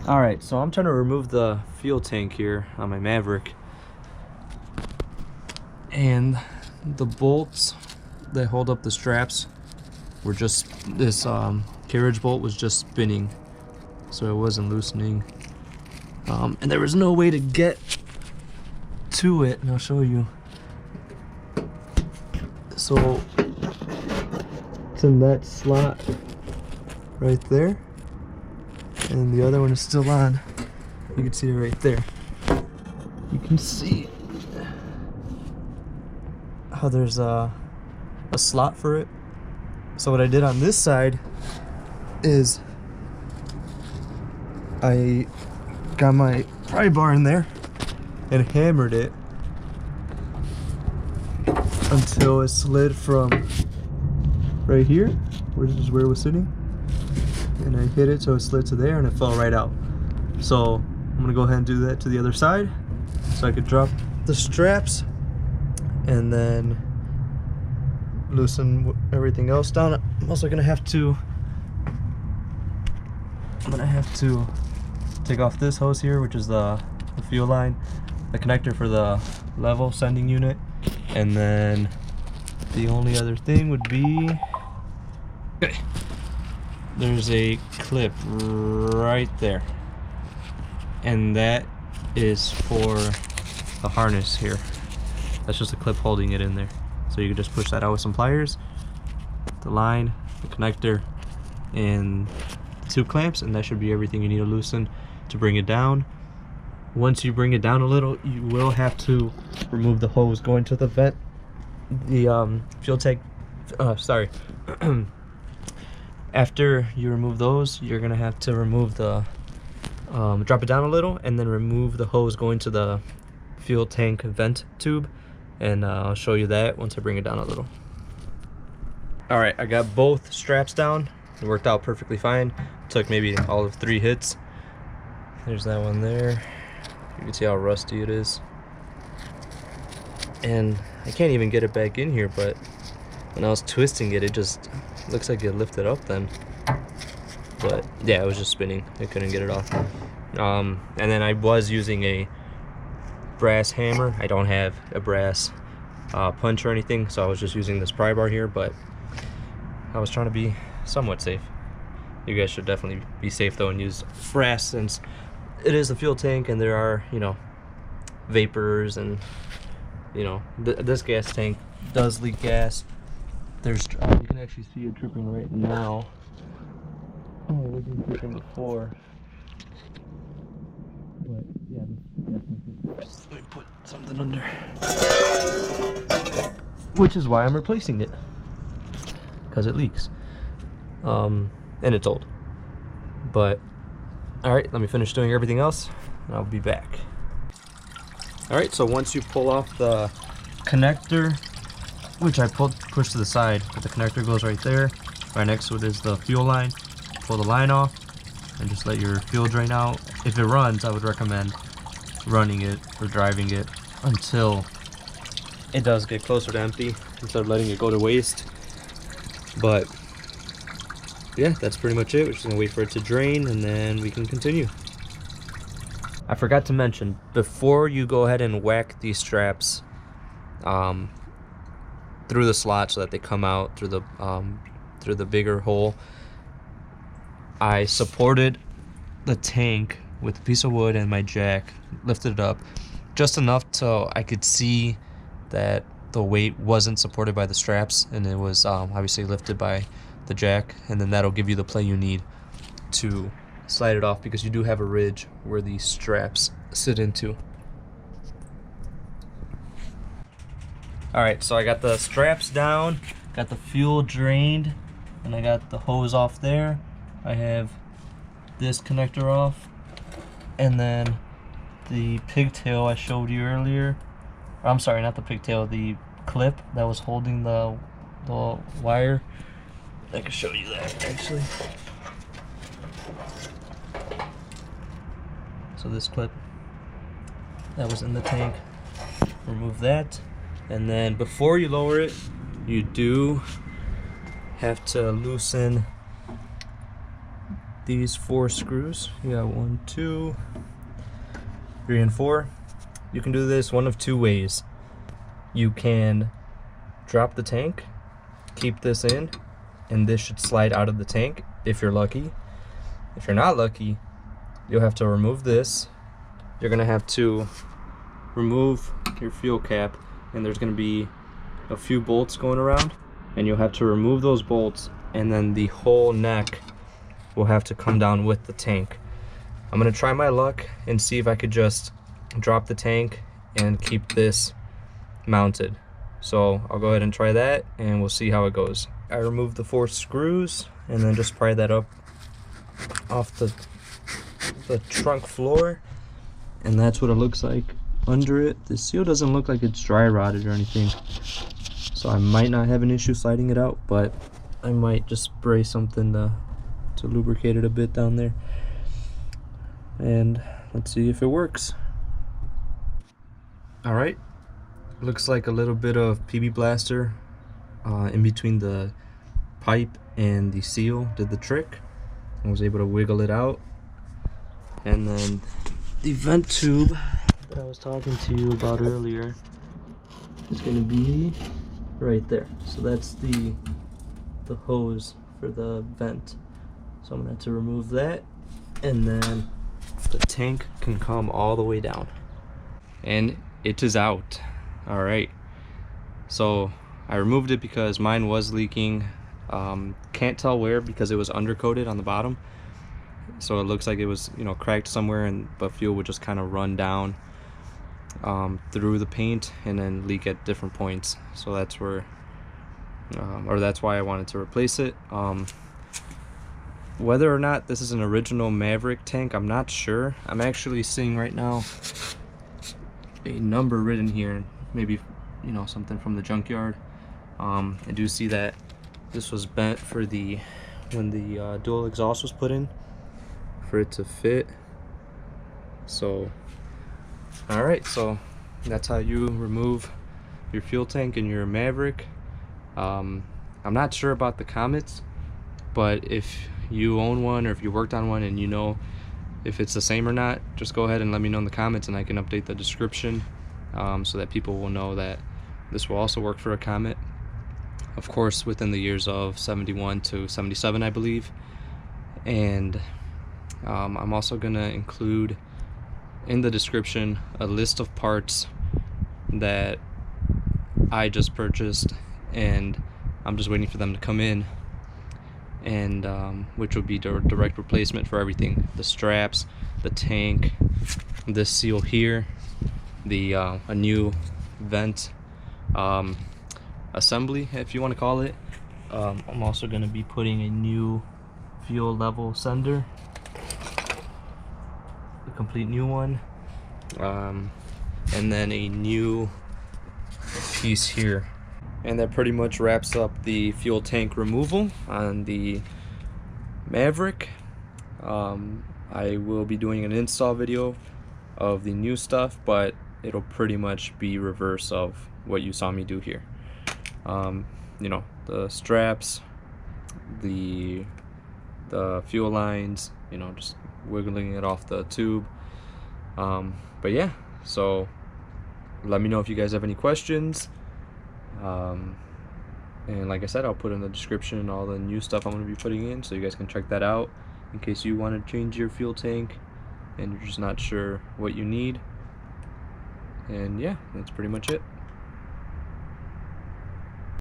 Alright, so I'm trying to remove the fuel tank here on my Maverick. And the bolts that hold up the straps were just, this carriage bolt was just spinning, so it wasn't loosening. And there was no way to get to it, and I'll show you. So it's in that slot right there, and the other one is still on. You can see it right there. You can see how there's a slot for it. So what I did on this side is I got my pry bar in there and hammered it until it slid from right here, which is where it was sitting, and I hit it so it slid to there and it fell right out. So I'm gonna go ahead and do that to the other side so I could drop the straps and then loosen everything else down. I'm also gonna have to take off this hose here, which is the fuel line, the connector for the level sending unit, and then the only other thing would be, okay, there's a clip right there, and that is for the harness here. That's just a clip holding it in there. So you can just push that out with some pliers, the line, the connector, and the 2 clamps, and that should be everything you need to loosen to bring it down. Once you bring it down a little, you will have to remove the hose going to the vent, the fuel tank. Sorry. After you remove those, you're gonna have to remove the drop it down a little, and then remove the hose going to the fuel tank vent tube, and I'll show you that once I bring it down a little. All right, I got both straps down. It worked out perfectly fine. Took maybe all of 3 hits. There's that one there. You can see how rusty it is. And I can't even get it back in here, but when I was twisting it, it just looks like it lifted up then. But yeah, it was just spinning. I couldn't get it off. And then I was using a brass hammer. I don't have a brass punch or anything, so I was just using this pry bar here, but I was trying to be somewhat safe. You guys should definitely be safe though and use brass, since it is a fuel tank and there are, you know, vapors, and you know, this gas tank does leak gas. There's you can actually see it dripping right now. Oh, it wasn't dripping before. But yeah, let me put something under, which is why I'm replacing it, because it leaks, and it's old. But all right, let me finish doing everything else and I'll be back. All right, so once you pull off the connector, which I pushed to the side, but the connector goes right there. Right next to it is the fuel line. Pull the line off and just let your fuel drain out. If it runs, I would recommend running it or driving it until it does get closer to empty, instead of letting it go to waste. But yeah, that's pretty much it. We're just gonna wait for it to drain and then we can continue. I forgot to mention, before you go ahead and whack these straps through the slot so that they come out through the bigger hole, I supported the tank with a piece of wood and my jack, lifted it up just enough so I could see that the weight wasn't supported by the straps, and it was obviously lifted by the jack, and then that'll give you the play you need to slide it off, because you do have a ridge where these straps sit into. Alright, so I got the straps down, got the fuel drained, and I got the hose off there. I have this connector off, and then the pigtail I showed you earlier, I'm sorry, not the pigtail, the clip that was holding the wire. I can show you that actually. So this clip that was in the tank, remove that, and then before you lower it, you do have to loosen these 4 screws. You got 1, 2, 3, and 4. You can do this one of 2 ways. You can drop the tank, keep this in, and this should slide out of the tank if you're lucky. If you're not lucky, you'll have to remove this. You're gonna have to remove your fuel cap, and there's gonna be a few bolts going around, and you'll have to remove those bolts, and then the whole neck will have to come down with the tank. I'm gonna try my luck and see if I could just drop the tank and keep this mounted. So I'll go ahead and try that, and we'll see how it goes. I removed the 4 screws and then just pry that up off the trunk floor, and that's what it looks like under it. The seal doesn't look like it's dry rotted or anything, so I might not have an issue sliding it out, but I might just spray something to lubricate it a bit down there, and let's see if it works. All right, looks like a little bit of PB Blaster in between the pipe and the seal did the trick. I was able to wiggle it out, and then the vent tube that I was talking to you about earlier is going to be right there. So that's the hose for the vent. So I'm going to have to remove that, and then the tank can come all the way down. And it is out. All right, so I removed it because mine was leaking. Can't tell where because it was undercoated on the bottom, so it looks like it was, you know, cracked somewhere, but fuel would just kind of run down through the paint and then leak at different points. So that's where or that's why I wanted to replace it. Whether or not this is an original Maverick tank, I'm not sure. I'm actually seeing right now a number written here, maybe, you know, something from the junkyard. I do see that this was bent for when the dual exhaust was put in, for it to fit. So all right, so that's how you remove your fuel tank in your Maverick. I'm not sure about the Comets, but if you own one or if you worked on one and you know if it's the same or not, just go ahead and let me know in the comments, and I can update the description so that people will know that this will also work for a Comet. Of course, within the years of 71 to 77, I believe. And I'm also gonna include in the description a list of parts that I just purchased, and I'm just waiting for them to come in, and which would be direct replacement for everything: the straps, the tank, this seal here, the a new vent assembly, if you want to call it. I'm also going to be putting a new fuel level sender, a complete new one, and then a new piece here. And that pretty much wraps up the fuel tank removal on the Maverick. I will be doing an install video of the new stuff, but it'll pretty much be reverse of what you saw me do here. You know, the straps, the fuel lines, you know, just wiggling it off the tube. But yeah, so let me know if you guys have any questions. And like I said, I'll put in the description all the new stuff I'm going to be putting in, so you guys can check that out in case you want to change your fuel tank and you're just not sure what you need. And yeah, that's pretty much it.